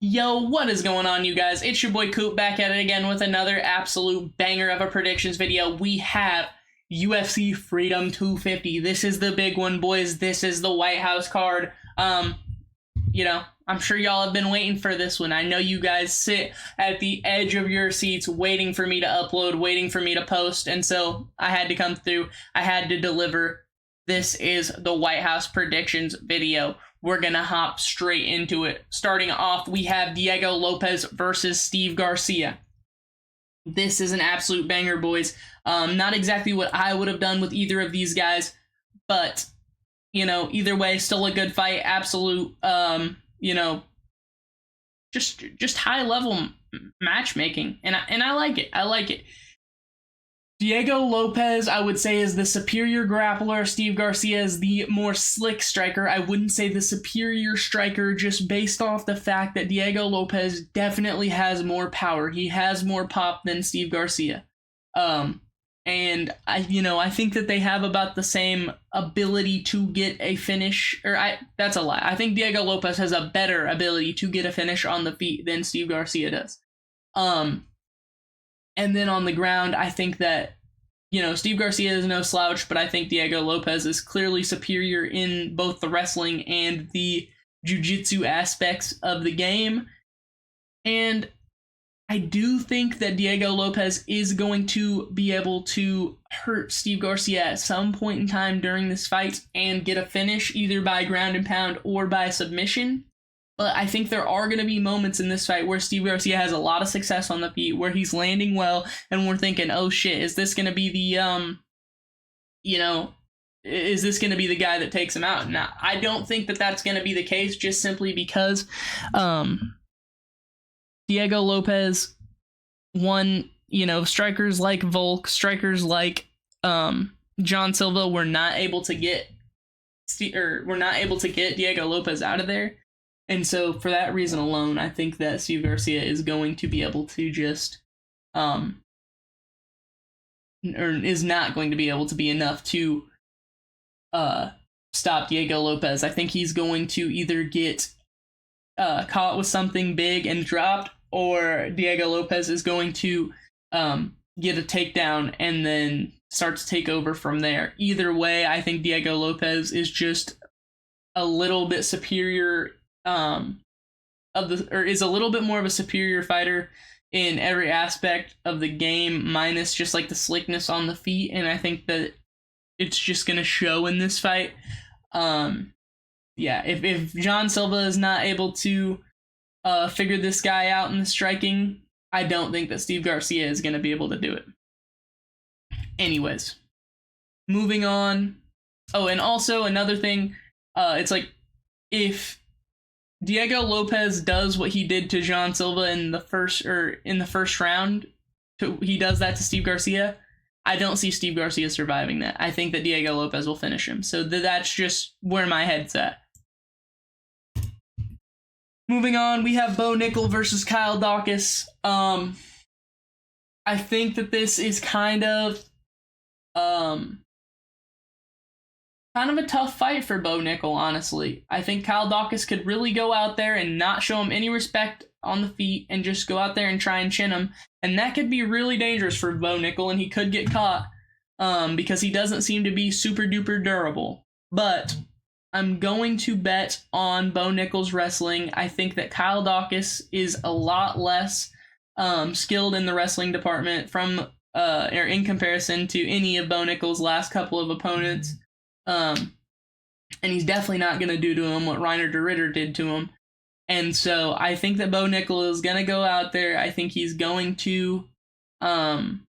Yo, what is going on, you guys? It's your boy Coop back at it again with another absolute banger of a predictions video. We have UFC Freedom 250. This is the big one, boys. This is the White House card. I'm sure y'all have been waiting for this one. I know you guys sit at the edge of your seats waiting for me to upload, waiting for me to post, and so I had to come through. I had to deliver. This is the White House predictions video. We're going to hop straight into it. Starting off, we have Diego Lopes versus Steve Garcia. This is an absolute banger, boys. Not exactly what I would have done with either of these guys, but, either way, still a good fight. Absolute, just high-level matchmaking, and I like it. I like it. Diego Lopes, I would say, is the superior grappler. Steve Garcia is the more slick striker. I wouldn't say the superior striker just based off the fact that Diego Lopes definitely has more power. He has more pop than Steve Garcia. And I think that they have about the same ability to get a finish. That's a lie. I think Diego Lopes has a better ability to get a finish on the feet than Steve Garcia does. And then on the ground, I think that, Steve Garcia is no slouch, but I think Diego Lopes is clearly superior in both the wrestling and the jiu-jitsu aspects of the game. And I do think that Diego Lopes is going to be able to hurt Steve Garcia at some point in time during this fight and get a finish either by ground and pound or by submission. But I think there are going to be moments in this fight where Steve Garcia has a lot of success on the feet, where he's landing well, and we're thinking, oh shit, is this going to be the, is this going to be the guy that takes him out? Now, I don't think that that's going to be the case, just simply because Diego Lopes won, strikers like Volk, strikers like John Silva were not able to get Diego Lopes out of there. And so for that reason alone, I think that Steve Garcia is going to be able to just, or is not going to be able to be enough to stop Diego Lopes. I think he's going to either get caught with something big and dropped, or Diego Lopes is going to get a takedown and then start to take over from there. Either way, I think Diego Lopes is just a little bit superior is a little bit more of a superior fighter in every aspect of the game, minus just like the slickness on the feet, and I think that it's just gonna show in this fight. If John Silva is not able to figure this guy out in the striking, I don't think that Steve Garcia is gonna be able to do it. Anyways, moving on. Oh, and also another thing, it's like if Diego Lopes does what he did to John Silva in the first round, he does that to Steve Garcia, I don't see Steve Garcia surviving that. I think that Diego Lopes will finish him. So that's just where my head's at. Moving on, we have Bo Nickal versus Kyle Daukaus. I think that this is kind of a tough fight for Bo Nickal, honestly. I think Kyle Daukaus could really go out there and not show him any respect on the feet and just go out there and try and chin him. And that could be really dangerous for Bo Nickal, and he could get caught because he doesn't seem to be super duper durable. But I'm going to bet on Bo Nickal's wrestling. I think that Kyle Daukaus is a lot less skilled in the wrestling department or in comparison to any of Bo Nickal's last couple of opponents. And he's definitely not going to do to him what Reiner de Ridder did to him. And so I think that Bo Nickal is going to go out there. I think he's going to, get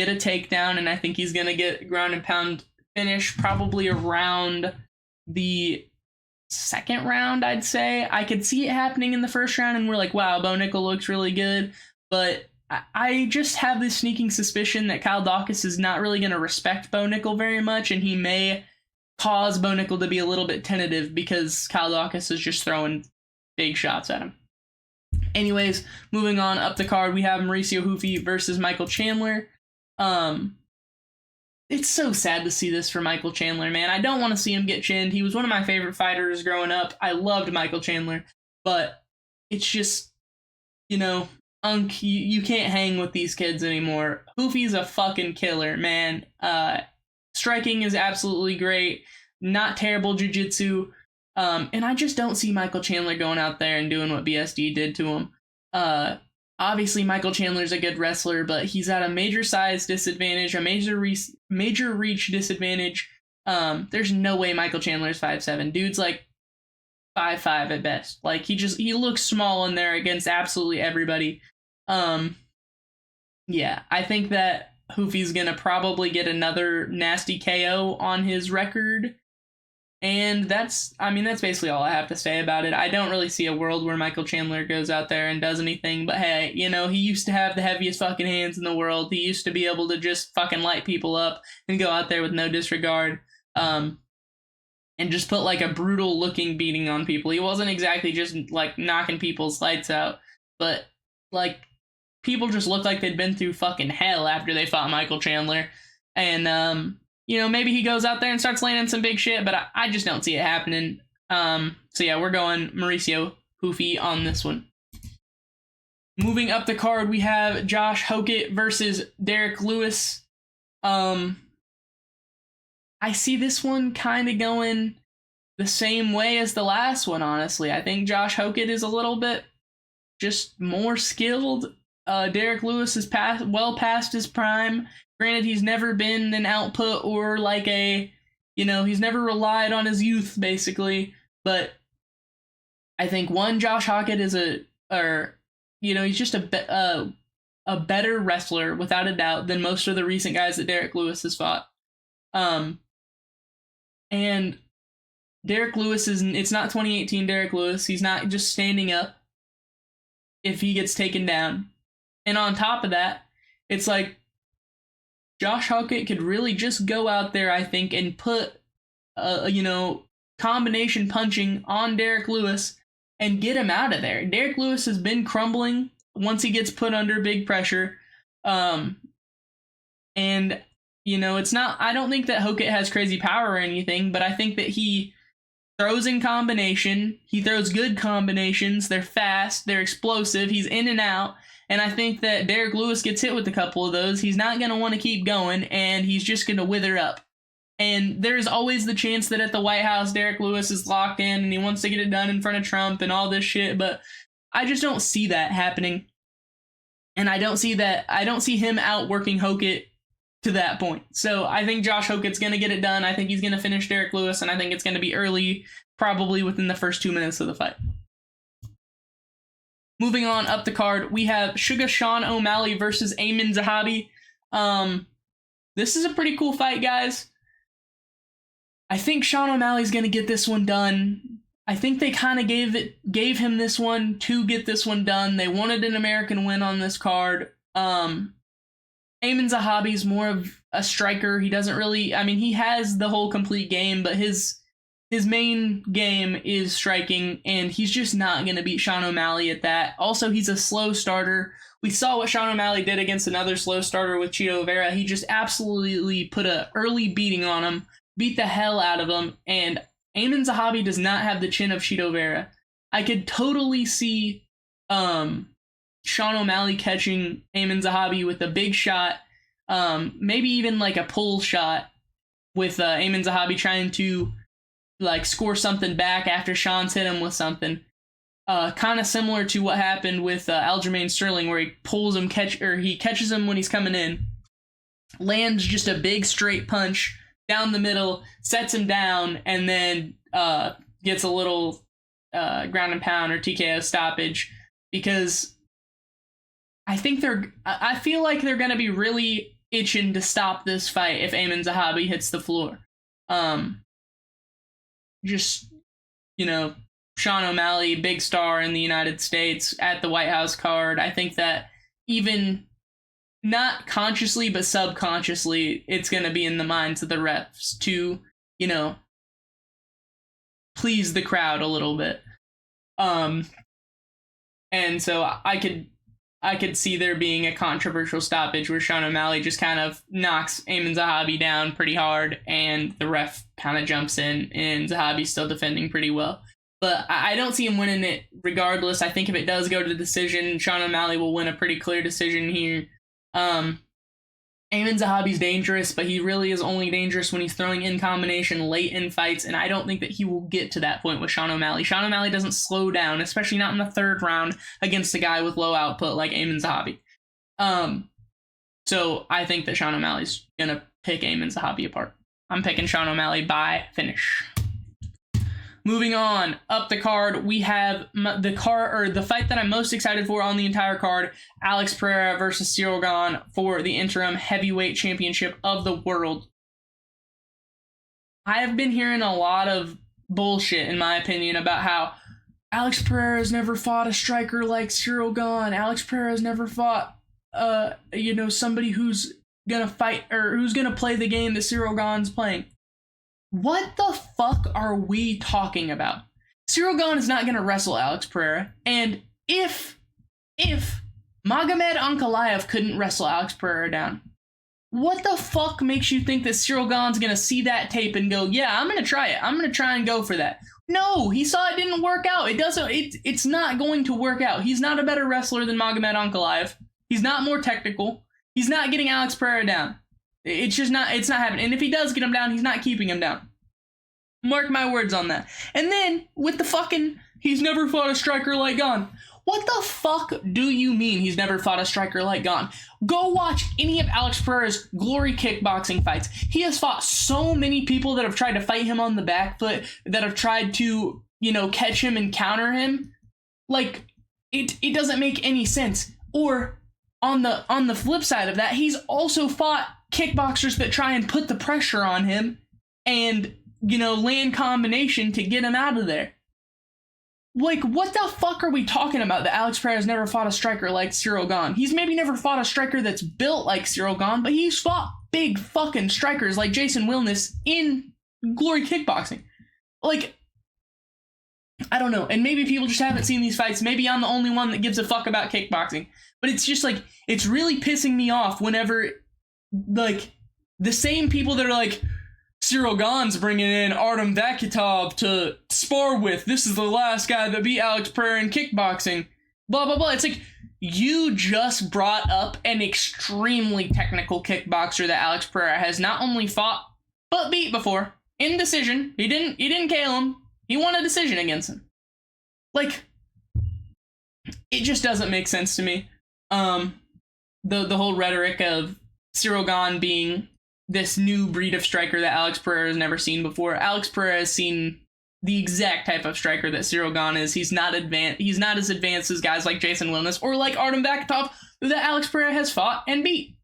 a takedown, and I think he's going to get ground and pound finish probably around the second round, I'd say. I could see it happening in the first round, and we're like, wow, Bo Nickal looks really good. But I just have this sneaking suspicion that Kyle Daukaus is not really going to respect Bo Nickal very much, and he may cause Bo Nickal to be a little bit tentative because Kyle Daukaus is just throwing big shots at him. Anyways, moving on up the card, we have Mauricio Hufi versus Michael Chandler. It's so sad to see this for Michael Chandler, man. I don't want to see him get chinned. He was one of my favorite fighters growing up. I loved Michael Chandler. but it's just, you know, you can't hang with these kids anymore. Hoofy's a fucking killer, man. Striking is absolutely great. Not terrible jiu-jitsu. And I just don't see Michael Chandler going out there and doing what BSD did to him. Obviously, Michael Chandler's a good wrestler, but he's at a major size disadvantage, a major reach disadvantage. There's no way Michael Chandler's 5'7". Dude's like 5'5" at best. Like, he looks small in there against absolutely everybody. Yeah, I think that Hoofy's gonna probably get another nasty KO on his record. And that's basically all I have to say about it. I don't really see a world where Michael Chandler goes out there and does anything, but hey, you know, he used to have the heaviest fucking hands in the world. He used to be able to just fucking light people up and go out there with no disregard, and just put like a brutal looking beating on people. He wasn't exactly just like knocking people's lights out, but like people just looked like they'd been through fucking hell after they fought Michael Chandler. And you know, maybe he goes out there and starts landing some big shit, but I just don't see it happening. So yeah, we're going Mauricio Hoofy on this one. Moving up the card, we have Josh Hokett versus Derek Lewis. I see this one kind of going the same way as the last one, honestly. I think Josh Hokett is a little bit just more skilled. Derek Lewis is well past his prime. Granted, he's never been an output or like he's never relied on his youth, basically. But I think Josh Hokett is he's just a better wrestler without a doubt than most of the recent guys that Derek Lewis has fought. And Derek Lewis it's not 2018 Derek Lewis. He's not just standing up if he gets taken down. And on top of that, it's like Josh Hokett could really just go out there, I think, and put, combination punching on Derek Lewis and get him out of there. Derek Lewis has been crumbling once he gets put under big pressure. And, it's not, I don't think that Hokett has crazy power or anything, but I think that he throws in combination. He throws good combinations. They're fast. They're explosive. He's in and out. And I think that Derek Lewis gets hit with a couple of those. He's not going to want to keep going, and he's just going to wither up. And there's always the chance that at the White House, Derek Lewis is locked in and he wants to get it done in front of Trump and all this shit. But I just don't see that happening. And I don't see him outworking Hokett to that point. So I think Josh Hokett's going to get it done. I think he's going to finish Derek Lewis, and I think it's going to be early, probably within the first 2 minutes of the fight. Moving on up the card, we have Sugar Sean O'Malley versus Amin Zahabi. This is a pretty cool fight, guys. I think Sean O'Malley's going to get this one done. I think they kind of gave him this one to get this one done. They wanted an American win on this card. Amin Zahabi's more of a striker. He doesn't really, he has the whole complete game, but his main game is striking, and he's just not going to beat Sean O'Malley at that. Also, he's a slow starter. We saw what Sean O'Malley did against another slow starter with Chito Vera. He just absolutely put an early beating on him, beat the hell out of him, and Amin Zahabi does not have the chin of Chito Vera. I could totally see Sean O'Malley catching Amin Zahabi with a big shot, maybe even like a pull shot with Amin Zahabi trying to like score something back after Sean's hit him with something. Kind of similar to what happened with Aljamain Sterling, where he pulls him, he catches him when he's coming in, lands just a big straight punch down the middle, sets him down, and then gets a little ground and pound or TKO stoppage, because I feel like they're going to be really itching to stop this fight if Amin Zahabi hits the floor. Sean O'Malley, big star in the United States at the White House card. I think that even not consciously but subconsciously, it's going to be in the minds of the refs to, please the crowd a little bit. And so I could see there being a controversial stoppage where Sean O'Malley just kind of knocks Amin Zahabi down pretty hard, and the ref kind of jumps in, and Zahabi's still defending pretty well. But I don't see him winning it regardless. I think if it does go to decision, Sean O'Malley will win a pretty clear decision here. Amin Zahabi's dangerous, but he really is only dangerous when he's throwing in combination late in fights, and I don't think that he will get to that point with Sean O'Malley. Sean O'Malley doesn't slow down, especially not in the third round against a guy with low output like Amin Zahabi. So I think that Sean O'Malley's gonna pick Amin Zahabi apart. I'm picking Sean O'Malley by finish. Moving on up the card, we have the fight that I'm most excited for on the entire card: Alex Pereira versus Ciryl Gane for the interim heavyweight championship of the world. I have been hearing a lot of bullshit, in my opinion, about how Alex Pereira's never fought a striker like Ciryl Gane. Alex Pereira's never fought, somebody who's gonna fight or who's gonna play the game that Ciryl Gane's playing. What the fuck are we talking about? Ciryl Gane is not going to wrestle Alex Pereira. And if Magomed Ankalaev couldn't wrestle Alex Pereira down, what the fuck makes you think that Ciryl Gane's going to see that tape and go, yeah, I'm going to try it. I'm going to try and go for that. No, he saw it didn't work out. It's not going to work out. He's not a better wrestler than Magomed Ankalaev. He's not more technical. He's not getting Alex Pereira down. It's not happening. And if he does get him down, he's not keeping him down. Mark my words on that. And then with the fucking, he's never fought a striker like Gane. What the fuck do you mean he's never fought a striker like Gane? Go watch any of Alex Pereira's glory kickboxing fights. He has fought so many people that have tried to fight him on the back foot, that have tried to, catch him and counter him. Like, it doesn't make any sense. Or on the flip side of that, he's also fought kickboxers that try and put the pressure on him and, land combination to get him out of there. Like, what the fuck are we talking about that Alex Pereira's never fought a striker like Ciryl Gane? He's maybe never fought a striker that's built like Ciryl Gane, but he's fought big fucking strikers like Jason Wilness in glory kickboxing. Like, I don't know. And maybe people just haven't seen these fights. Maybe I'm the only one that gives a fuck about kickboxing. But it's just like, it's really pissing me off whenever, like, the same people that are like, Ciryl Gane's bringing in Artem Vakitov to spar with. This is the last guy that beat Alex Pereira in kickboxing. Blah, blah, blah. It's like, you just brought up an extremely technical kickboxer that Alex Pereira has not only fought, but beat before. In decision. He didn't KO him. He won a decision against him. Like, it just doesn't make sense to me. The whole rhetoric of Ciryl Gane being this new breed of striker that Alex Pereira has never seen before. Alex Pereira has seen the exact type of striker that Ciryl Gane is. He's not as advanced as guys like Jason Wilness or like Artem Vakitov that Alex Pereira has fought and beat.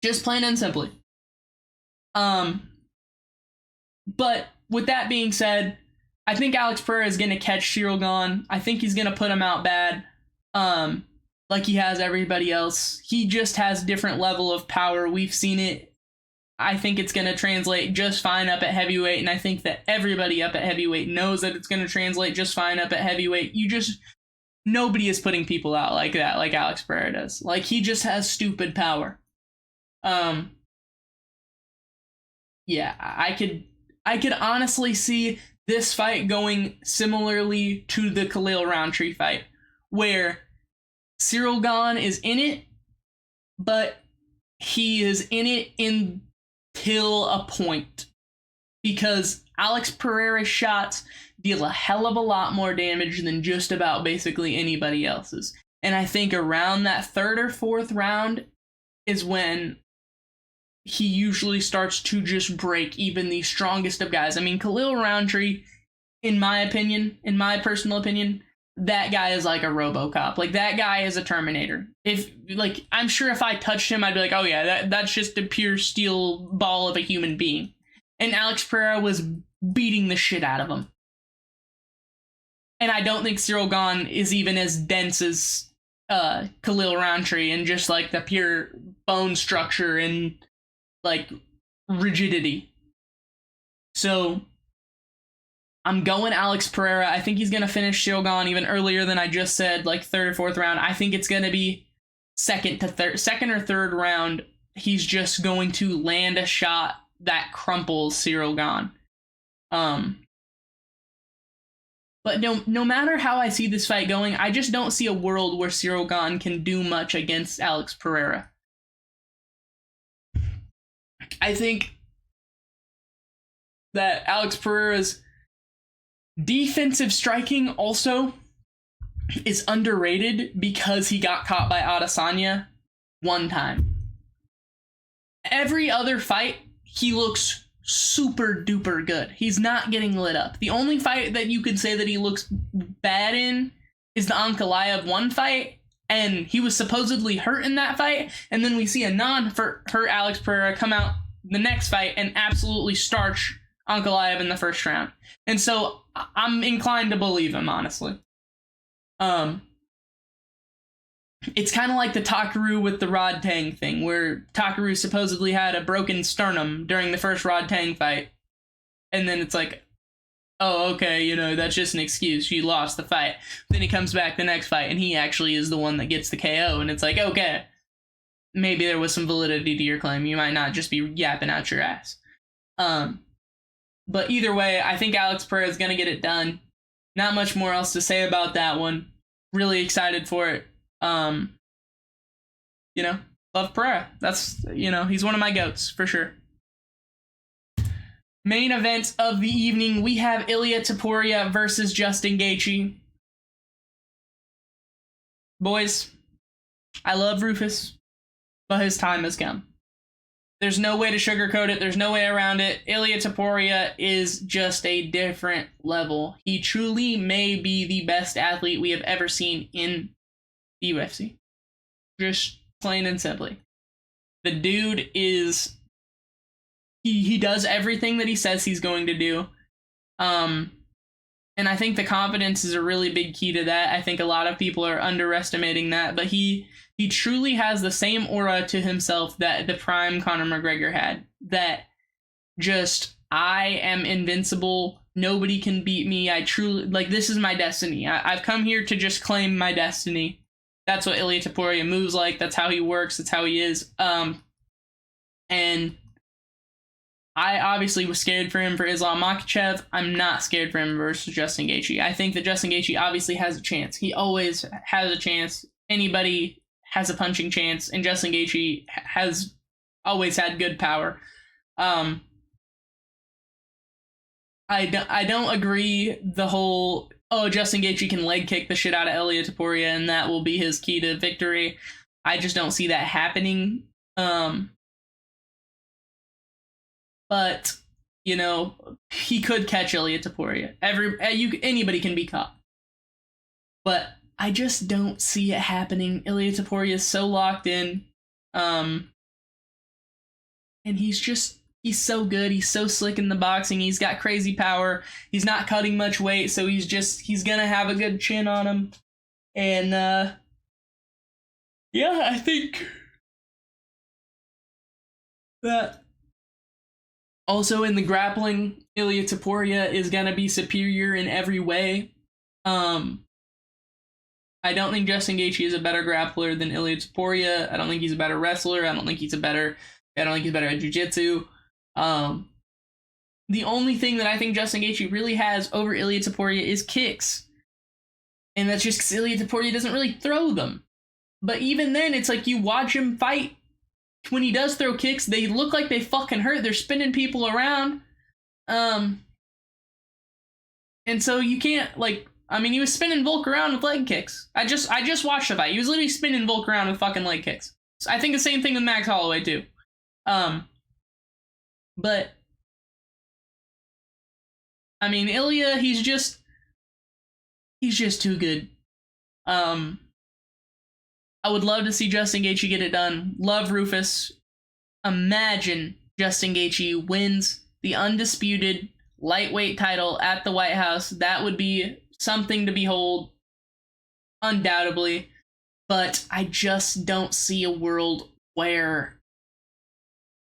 Just plain and simply. But with that being said, I think Alex Pereira is going to catch Ciryl Gane. I think he's going to put him out bad. Like he has everybody else. He just has different level of power. We've seen it. I think it's going to translate just fine up at heavyweight, and I think that everybody up at heavyweight knows that it's going to translate just fine up at heavyweight. Nobody is putting people out like that, like Alex Pereira does. Like, he just has stupid power. Yeah, I could honestly see this fight going similarly to the Khalil Roundtree fight, where Ciryl Gane is in it, but he is in it until a point, because Alex Pereira's shots deal a hell of a lot more damage than just about basically anybody else's. And I think around that third or fourth round is when he usually starts to just break even the strongest of guys. I mean, Khalil Roundtree, in my personal opinion, that guy is like a RoboCop. Like, that guy is a Terminator. I'm sure if I touched him, I'd be like, oh yeah, that's just a pure steel ball of a human being. And Alex Pereira was beating the shit out of him. And I don't think Ciryl Gane is even as dense as Khalil Roundtree, and just like the pure bone structure and like rigidity. So I'm going Alex Pereira. I think he's going to finish Ciryl Gane even earlier than I just said, like third or fourth round. I think it's going to be second or third round. He's just going to land a shot that crumples Ciryl Gane. But no matter how I see this fight going, I just don't see a world where Ciryl Gane can do much against Alex Pereira. I think that Alex Pereira's defensive striking also is underrated because he got caught by Adesanya one time. Every other fight, he looks super duper good. He's not getting lit up. The only fight that you could say that he looks bad in is the Ankalaev one fight, and he was supposedly hurt in that fight, and then we see a non-hurt Alex Pereira come out the next fight and absolutely starch Ankalaev in the first round. And so I'm inclined to believe him, honestly. It's kind of like the Takaru with the Rod Tang thing, where Takaru supposedly had a broken sternum during the first Rod Tang fight. And then it's like, oh, okay, you know, that's just an excuse. You lost the fight. Then he comes back the next fight, and he actually is the one that gets the KO. And it's like, okay, maybe there was some validity to your claim. You might not just be yapping out your ass. But either way, I think Alex Pereira is going to get it done. Not much more else to say about that one. Really excited for it. You know, love Pereira. That's, you know, he's one of my goats for sure. Main event of the evening, we have Ilia Topuria versus Justin Gaethje. Boys, I love Rufus, but his time has come. There's no way to sugarcoat it. There's no way around it. Ilia Topuria is just a different level. He truly may be the best athlete we have ever seen in the UFC. Just plain and simply. The dude is... He does everything that he says he's going to do. And I think the confidence is a really big key to that. I think a lot of people are underestimating that. But he truly has the same aura to himself that the prime Conor McGregor had. That just, I am invincible. Nobody can beat me. I truly, like, this is my destiny. I've come here to just claim my destiny. That's what Ilia Topuria moves like. That's how he works. That's how he is. And I obviously was scared for him for Islam Makhachev. I'm not scared for him versus Justin Gaethje. I think that Justin Gaethje obviously has a chance. He always has a chance. Anybody has a punching chance, and Justin Gaethje has always had good power. I don't agree the whole, oh, Justin Gaethje can leg kick the shit out of Ilia Topuria and that will be his key to victory. I just don't see that happening. But, you know, he could catch Ilia Topuria. Anybody can be caught. But I just don't see it happening. Ilia Topuria is so locked in. And he's so good. He's so slick in the boxing. He's got crazy power. He's not cutting much weight, so he's going to have a good chin on him. And, yeah, I think that... Also in the grappling, Ilia Topuria is going to be superior in every way. I don't think Justin Gaethje is a better grappler than Ilia Topuria. I don't think he's a better wrestler. I don't think he's better at jiu-jitsu. The only thing that I think Justin Gaethje really has over Ilia Topuria is kicks. And that's just because Ilia Topuria doesn't really throw them. But even then, it's like you watch him fight. When he does throw kicks, they look like they fucking hurt. They're spinning people around. And so you can't, like, I mean, he was spinning Volk around with leg kicks. I just watched the fight. He was literally spinning Volk around with fucking leg kicks. So I think the same thing with Max Holloway, too. But, I mean, Ilia, he's just too good. I would love to see Justin Gaethje get it done. Love Rufus. Imagine Justin Gaethje wins the undisputed lightweight title at the White House. That would be something to behold, undoubtedly. But I just don't see a world where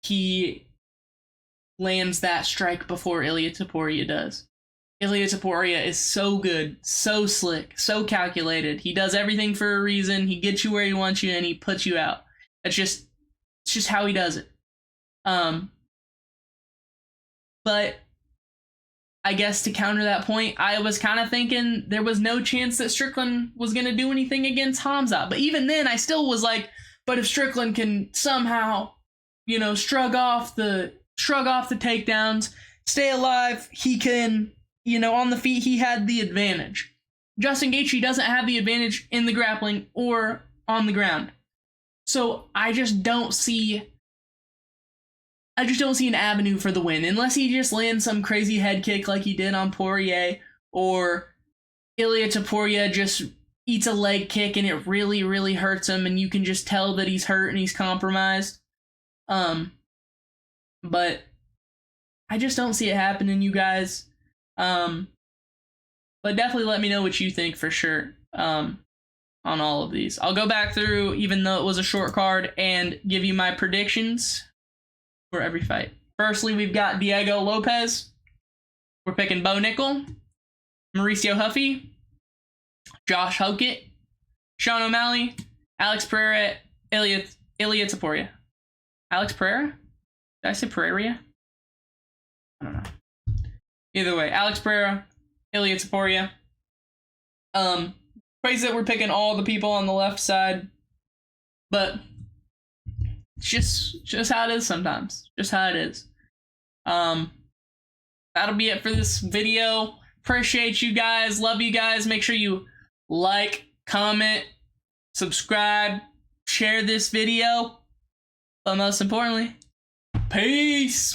he lands that strike before Ilia Topuria does. Ilia Topuria is so good, so slick, so calculated. He does everything for a reason. He gets you where he wants you, and he puts you out. It's just how he does it. But I guess to counter that point, I was kind of thinking there was no chance that Strickland was going to do anything against Hamza. But even then, I still was like, but if Strickland can somehow, shrug off the takedowns, stay alive, he can, on the feet, he had the advantage. Justin Gaethje doesn't have the advantage in the grappling or on the ground. So I just don't see an avenue for the win unless he just lands some crazy head kick like he did on Poirier, or Ilia Topuria just eats a leg kick and it really, really hurts him and you can just tell that he's hurt and he's compromised. But I just don't see it happening, you guys. But definitely let me know what you think for sure on all of these. I'll go back through, even though it was a short card, and give you my predictions for every fight. Firstly, we've got Diego Lopez. We're picking Bo Nickel, Mauricio Huffy, Josh Hokett, Sean O'Malley, Alex Pereira, Ilia Topuria. Alex Pereira? Did I say Pereira? I don't know. Either way, Alex Pereira, Ilia Topuria. Crazy that we're picking all the people on the left side, but it's just how it is sometimes. Just how it is. That'll be it for this video. Appreciate you guys. Love you guys. Make sure you like, comment, subscribe, share this video. But most importantly, peace.